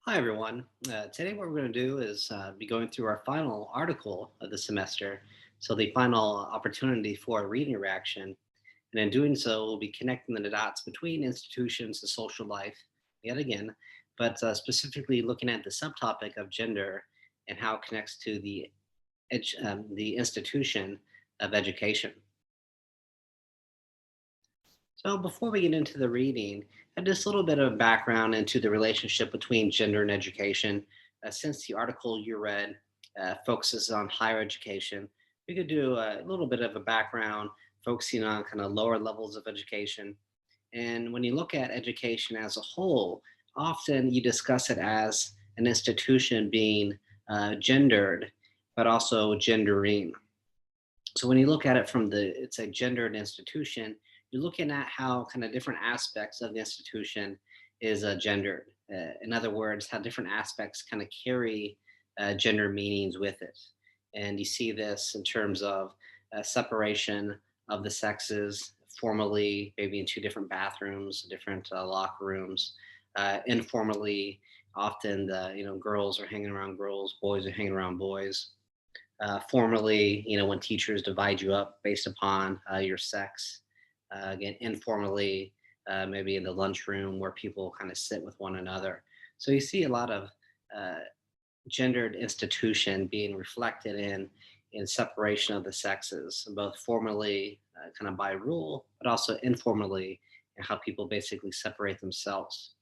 Hi, everyone. Today, what we're going to do is be going through our final article of the semester. So, the final opportunity for a reading reaction. And in doing so, we'll be connecting the dots between institutions and social life yet again, but specifically looking at the subtopic of gender and how it connects to the institution of education. So before we get into the reading, just a little bit of background into the relationship between gender and education. Since the article you read focuses on higher education, we could do a little bit of a background focusing on kind of lower levels of education. And when you look at education as a whole, often you discuss it as an institution being gendered, but also gendering. So when you look at it from it's a gendered institution, you're looking at how kind of different aspects of the institution is gendered. In other words, how different aspects kind of carry gender meanings with it. And you see this in terms of separation of the sexes formally, maybe in two different bathrooms, different locker rooms. Informally, often the girls are hanging around girls, boys are hanging around boys. Formally, when teachers divide you up based upon your sex. Again, informally, maybe in the lunchroom where people kind of sit with one another. So you see a lot of uh, gendered institution being reflected in separation of the sexes, both formally, kind of by rule, but also informally, and how people basically separate themselves.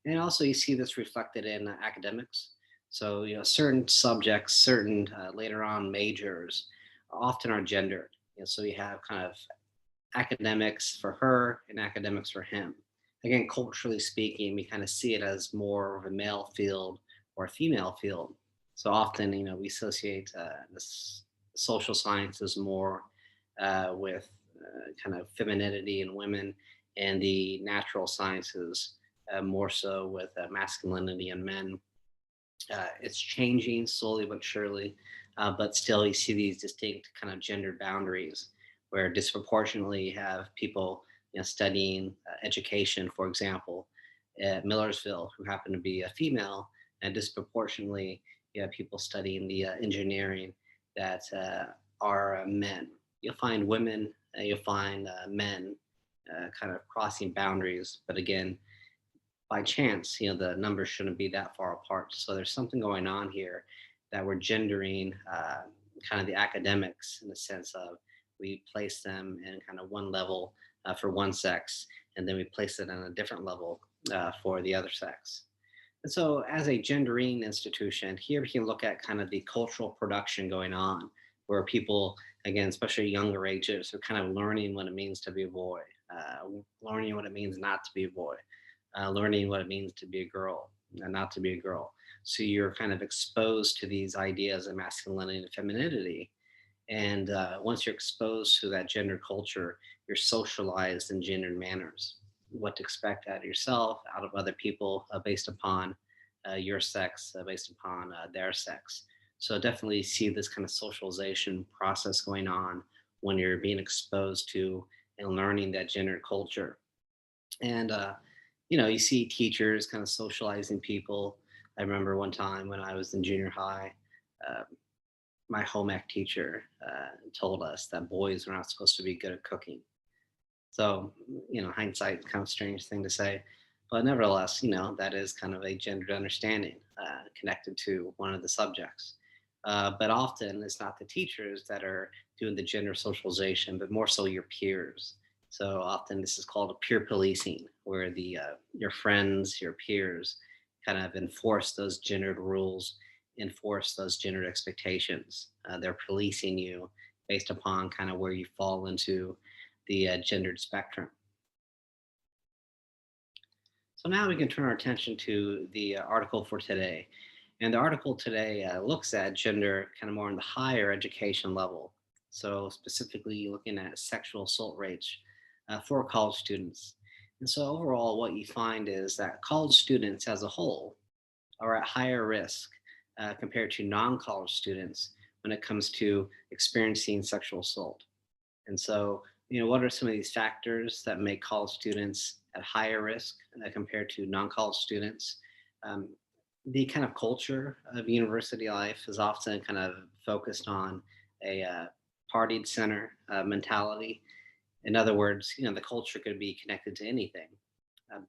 And also, you see this reflected in academics. So, certain subjects, certain later on majors, often are gendered. So you have kind of academics for her and academics for him. Again, culturally speaking, we kind of see it as more of a male field or a female field. So often, we associate this social sciences more with kind of femininity in women, and the natural sciences more so with masculinity in men. It's changing slowly but surely, but still you see these distinct kind of gendered boundaries where disproportionately you have people studying education, for example, at Millersville who happen to be a female, and disproportionately you have people studying the engineering that are men. You'll find women, you'll find men kind of crossing boundaries, but again, by chance, the numbers shouldn't be that far apart. So there's something going on here that we're gendering kind of the academics in the sense of we place them in kind of one level for one sex, and then we place it on a different level for the other sex. And so, as a gendering institution, here we can look at kind of the cultural production going on, where people, again, especially younger ages, are kind of learning what it means to be a boy, learning what it means not to be a boy, learning what it means to be a girl and not to be a girl. So you're kind of exposed to these ideas of masculinity and femininity. And once you're exposed to that gender culture, you're socialized in gendered manners. What to expect out of yourself, out of other people, based upon your sex, based upon their sex. So definitely see this kind of socialization process going on when you're being exposed to and learning that gender culture. And you see teachers kind of socializing people. I remember one time when I was in junior high, uh, my home ec teacher told us that boys were not supposed to be good at cooking. So, hindsight, kind of strange thing to say, but nevertheless, that is kind of a gendered understanding connected to one of the subjects. But often it's not the teachers that are doing the gender socialization, but more so your peers. So often this is called peer policing, where the your friends, your peers, kind of enforce those gendered rules, enforce those gendered expectations. They're policing you based upon kind of where you fall into the gendered spectrum. So now we can turn our attention to the article for today. And the article today looks at gender kind of more on the higher education level. So, specifically looking at sexual assault rates for college students. And so, overall, what you find is that college students as a whole are at higher risk compared to non college students when it comes to experiencing sexual assault. And so, what are some of these factors that make college students at higher risk compared to non college students? Um, The kind of culture of university life is often kind of focused on a partied center mentality. In other words, the culture could be connected to anything,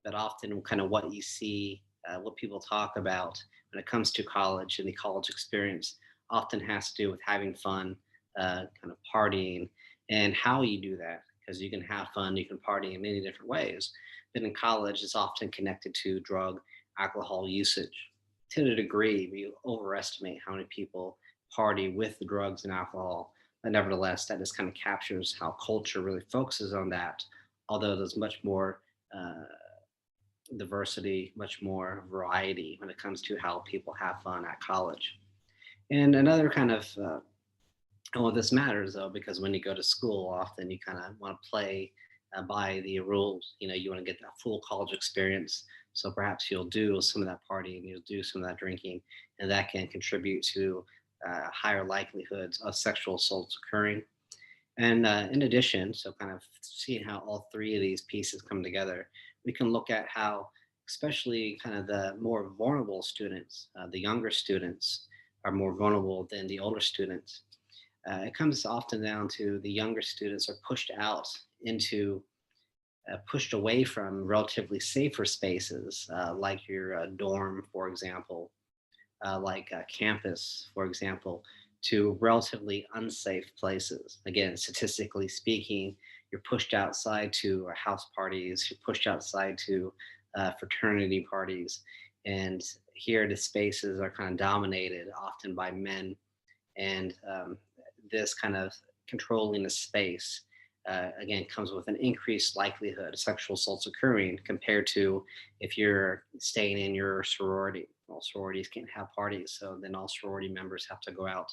but often kind of what you see, what people talk about when it comes to college and the college experience often has to do with having fun, kind of partying, and how you do that. Because you can have fun, you can party in many different ways. But in college, it's often connected to drug, alcohol usage. To a degree, we overestimate how many people party with the drugs and alcohol, but nevertheless, that just kind of captures how culture really focuses on that. Although there's much more uh, diversity, much more variety when it comes to how people have fun at college. And another kind of well, this matters though because when you go to school, often you kind of want to play by the rules. You want to get that full college experience. So perhaps you'll do some of that partying, you'll do some of that drinking, and that can contribute to higher likelihoods of sexual assaults occurring. And in addition, so kind of seeing how all three of these pieces come together, we can look at how, especially kind of the more vulnerable students, the younger students, are more vulnerable than the older students. It comes often down to the younger students are pushed out into, pushed away from relatively safer spaces, like your dorm, for example, like campus, for example, to relatively unsafe places. Again, statistically speaking, you're pushed outside to house parties, you're pushed outside to fraternity parties. And here, the spaces are kind of dominated often by men. And this kind of controlling the space again comes with an increased likelihood of sexual assaults occurring compared to if you're staying in your sorority. Well, sororities can't have parties, so then all sorority members have to go out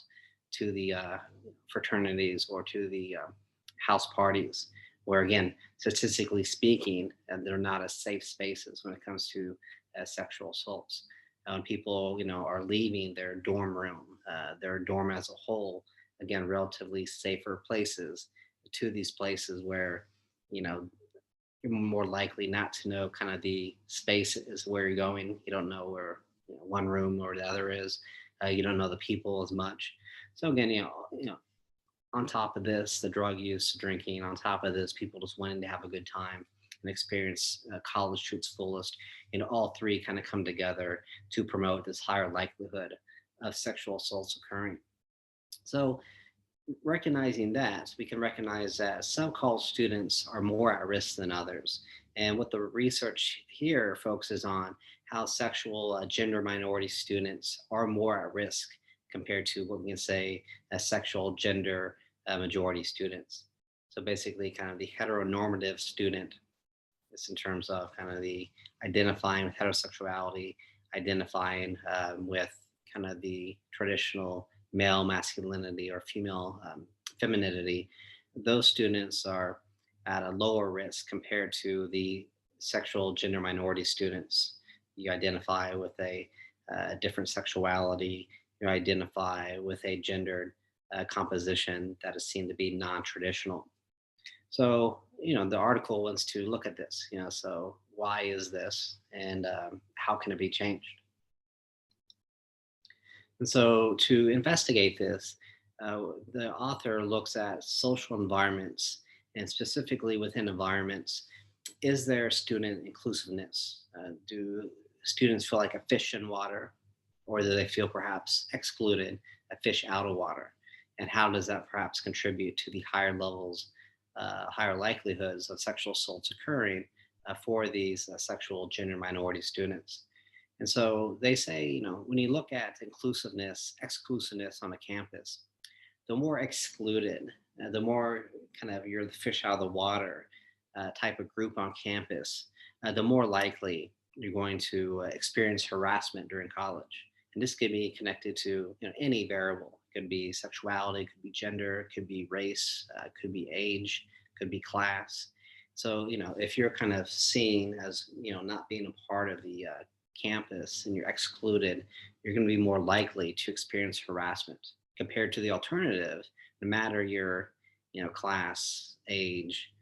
to the fraternities or to the house parties, where again, statistically speaking, they're not as safe spaces when it comes to sexual assaults. People, are leaving their dorm room, their dorm as a whole, again, relatively safer places to these places where, you know, you're more likely not to know kind of the space is where you're going. You don't know where one room or the other is. You don't know the people as much. So again, on top of this, the drug use, drinking, on top of this, people just wanting to have a good time and experience college to its fullest. All three kind of come together to promote this higher likelihood of sexual assaults occurring. So, recognizing that, we can recognize that some college students are more at risk than others. And what the research here focuses on how sexual gender minority students are more at risk compared to what we can say as sexual gender majority students. So basically, kind of the heteronormative student, this in terms of kind of the identifying with heterosexuality, identifying with kind of the traditional male masculinity or female femininity. Those students are at a lower risk compared to the sexual gender minority students. You identify with a different sexuality, you identify with a gendered composition that is seen to be non traditional. So, the article wants to look at this, so why is this and how can it be changed? And so, to investigate this, the author looks at social environments and specifically within environments, is there student inclusiveness? Do students feel like a fish in water or do they feel perhaps excluded, a fish out of water? And how does that perhaps contribute to the higher levels, higher likelihoods of sexual assaults occurring for these sexual gender minority students? And so they say, when you look at inclusiveness, exclusiveness on a campus, the more excluded, the more kind of you're the fish out of the water type of group on campus, the more likely you're going to experience harassment during college. And this could be connected to any variable. It could be sexuality, could be gender, could be race, could be age, could be class. So if you're kind of seen as not being a part of the campus and you're excluded, you're going to be more likely to experience harassment compared to the alternative. No matter your class, age,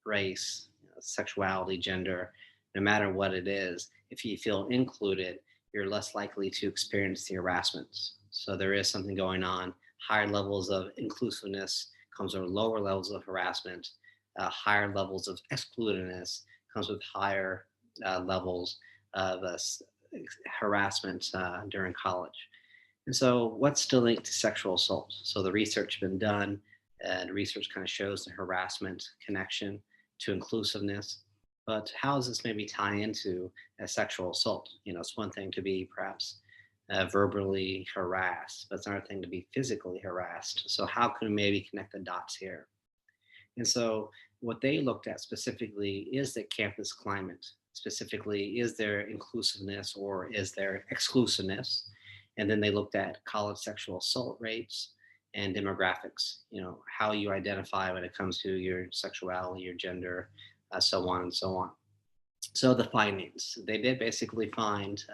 race, sexuality, gender, no matter what it is, if you feel included, you're less likely to experience the harassments. So there is something going on. Higher levels of inclusiveness comes with lower levels of harassment. Higher levels of excludedness comes with higher levels of harassment during college. And so, what's still linked to sexual assault? So, the research has been done, and research kind of shows the harassment connection to inclusiveness. But how does this maybe tie into a sexual assault? It's one thing to be perhaps verbally harassed, but it's another thing to be physically harassed. So, how can we maybe connect the dots here? And so, what they looked at specifically is the campus climate. Specifically, is there inclusiveness or is there exclusiveness? And then they looked at college sexual assault rates and demographics, how you identify when it comes to your sexuality, your gender, so on and so on. So the findings, they did basically find,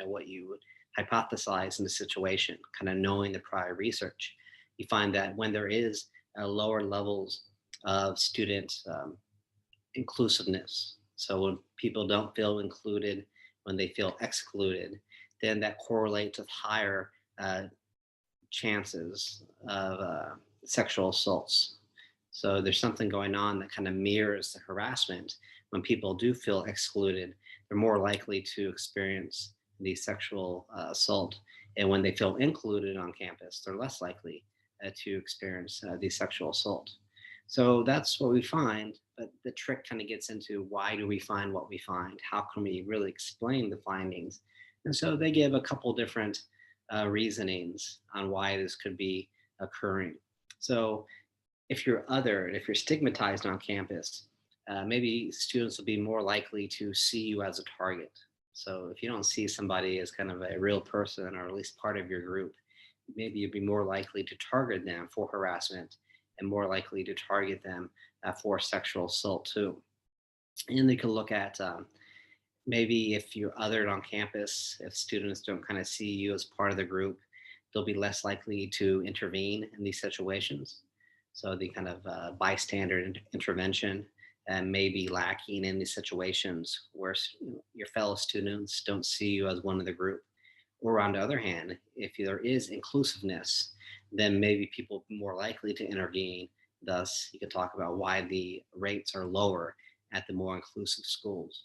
what you would hypothesize in the situation, kind of knowing the prior research. You find that when there is lower levels of student inclusiveness, so when people don't feel included, when they feel excluded, then that correlates with higher uh, chances of sexual assaults. So there's something going on that kind of mirrors the harassment. When people do feel excluded, they're more likely to experience the sexual assault. And when they feel included on campus, they're less likely to experience the sexual assault. So that's what we find. But the trick kind of gets into why do we find what we find? How can we really explain the findings? And so they give a couple different reasonings on why this could be occurring. So if you're othered, if you're stigmatized on campus, maybe students will be more likely to see you as a target. So if you don't see somebody as kind of a real person or at least part of your group, maybe you'd be more likely to target them for harassment and more likely to target them for sexual assault too. And they could look at maybe if you're othered on campus, if students don't kind of see you as part of the group, they'll be less likely to intervene in these situations. So the kind of bystander intervention may be lacking in these situations where your fellow students don't see you as one of the group. Or on the other hand, if there is inclusiveness, then maybe people are more likely to intervene. Thus, you could talk about why the rates are lower at the more inclusive schools.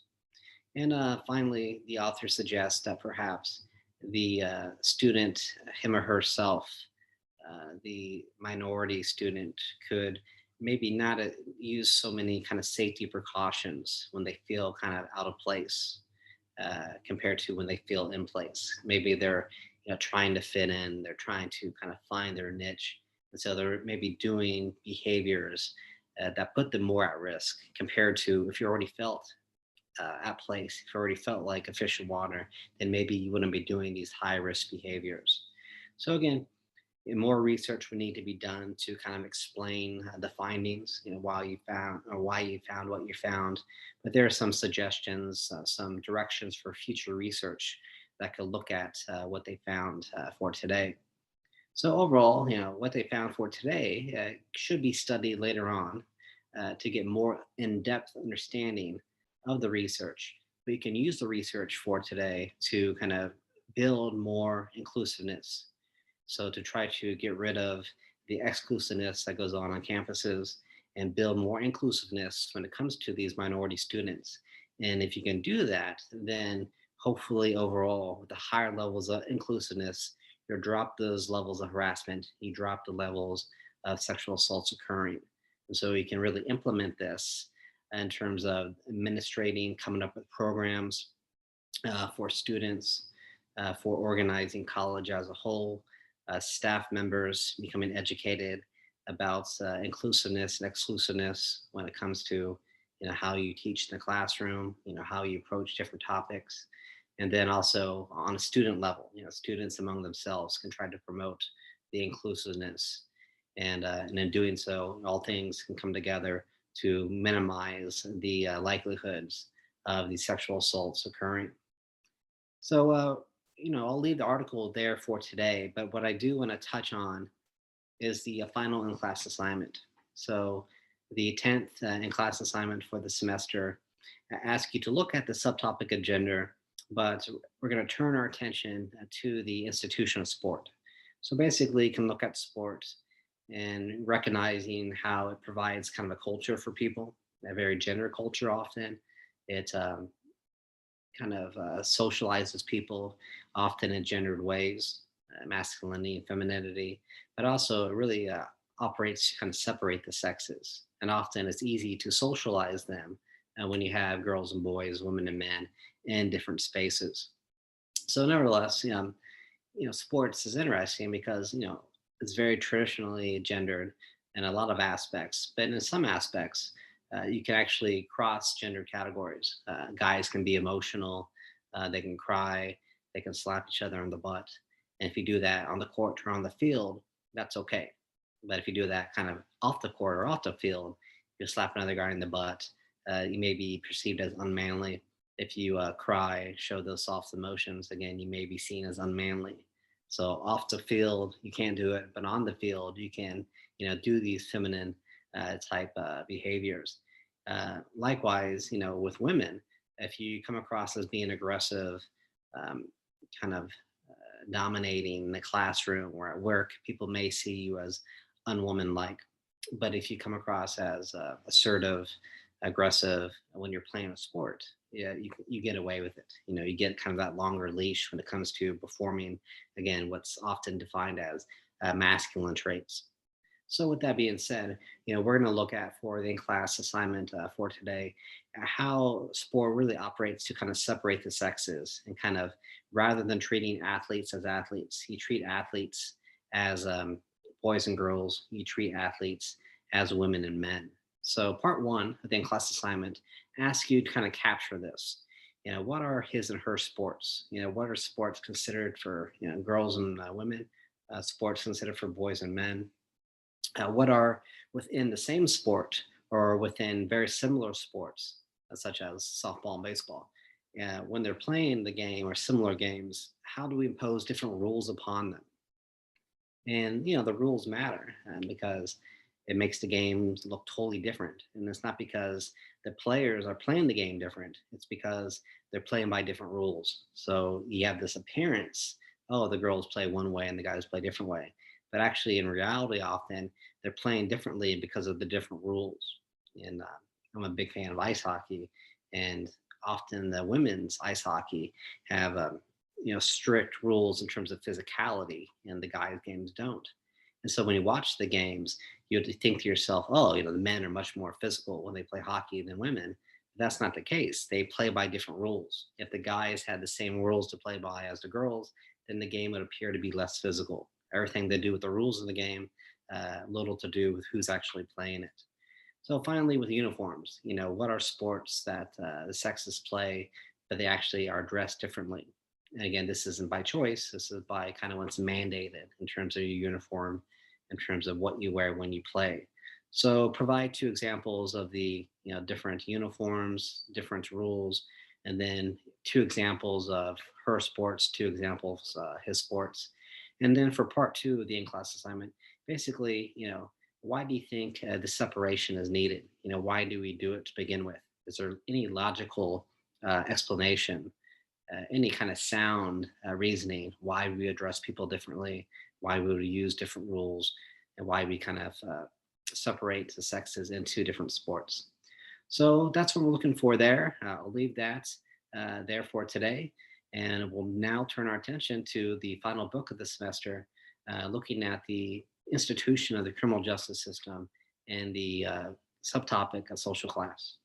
And finally, the author suggests that perhaps the student, him or herself, the minority student, could maybe not use so many kind of safety precautions when they feel kind of out of place compared to when they feel in place. Maybe they're trying to fit in, they're trying to kind of find their niche, and so they're maybe doing behaviors that put them more at risk compared to if you already felt at place, if you already felt like a fish in water, then maybe you wouldn't be doing these high risk behaviors. So again, more research would need to be done to kind of explain the findings, why you found what you found. But there are some suggestions, some directions for future research that could look at what they found for today. So overall, what they found for today should be studied later on to get more in-depth understanding of the research. But you can use the research for today to kind of build more inclusiveness. So to try to get rid of the exclusiveness that goes on campuses and build more inclusiveness when it comes to these minority students. And if you can do that, then hopefully overall, with the higher levels of inclusiveness, you drop those levels of harassment, you drop the levels of sexual assaults occurring. And so you can really implement this in terms of administrating, coming up with programs for students, for organizing college as a whole, staff members becoming educated about inclusiveness and exclusiveness when it comes to how you teach in the classroom, how you approach different topics, and then also on a student level, students among themselves can try to promote the inclusiveness, and in doing so, all things can come together to minimize the likelihoods of these sexual assaults occurring. So, I'll leave the article there for today, but what I do want to touch on is the final in-class assignment. So the 10th in-class assignment for the semester asks you to look at the subtopic of gender, but we're going to turn our attention to the institution of sport. So basically, you can look at sport and recognizing how it provides kind of a culture for people, a very gender culture often. It kind of socializes people often in gendered ways, masculinity and femininity, but also it really operates to kind of separate the sexes. And often it's easy to socialize them when you have girls and boys, women and men in different spaces. So, nevertheless, sports is interesting because it's very traditionally gendered in a lot of aspects, but in some aspects, you can actually cross gender categories. Guys can be emotional, they can cry, they can slap each other on the butt, and if you do that on the court or on the field, that's okay. But if you do that kind of off the court or off the field, you slap another guy in the butt, you may be perceived as unmanly. If you cry, show those soft emotions, again, you may be seen as unmanly. So off the field, you can't do it, but on the field, you can, do these feminine type behaviors. Likewise, with women, if you come across as being aggressive, um, kind of dominating the classroom or at work, people may see you as unwomanlike. But if you come across as assertive, aggressive when you're playing a sport, yeah, you get away with it. You get kind of that longer leash when it comes to performing, again, what's often defined as masculine traits. So, with that being said, we're going to look at for the in-class assignment for today, how sport really operates to kind of separate the sexes and kind of rather than treating athletes as athletes, you treat athletes as boys and girls. You treat athletes as women and men. So, part one of the in-class assignment asks you to kind of capture this. What are his and her sports? What are sports considered for girls and women? Sports considered for boys and men, what are within the same sport or within very similar sports, such as softball and baseball. When they're playing the game or similar games, how do we impose different rules upon them? And the rules matter because it makes the games look totally different. And it's not because the players are playing the game different; it's because they're playing by different rules. So you have this appearance: oh, the girls play one way and the guys play a different way. But actually, in reality, often they're playing differently because of the different rules. And I'm a big fan of ice hockey, and often the women's ice hockey have strict rules in terms of physicality, and the guys' games don't. And so when you watch the games, you have to think to yourself, oh, the men are much more physical when they play hockey than women. That's not the case. They play by different rules. If the guys had the same rules to play by as the girls, then the game would appear to be less physical. Everything they do with the rules of the game, little to do with who's actually playing it. So finally, with uniforms, what are sports that the sexes play, but they actually are dressed differently? And again, this isn't by choice. This is by kind of what's mandated in terms of your uniform, in terms of what you wear when you play. So provide two examples of the different uniforms, different rules, and then two examples of her sports, two examples his sports. And then for part two of the in-class assignment, basically, why do you think the separation is needed? Why do we do it to begin with? Is there any logical explanation, any kind of sound reasoning why we address people differently, why we would use different rules, and why we kind of separate the sexes into different sports? So that's what we're looking for there. I'll leave that there for today. And we'll now turn our attention to the final book of the semester, looking at the institution of the criminal justice system and the subtopic of social class.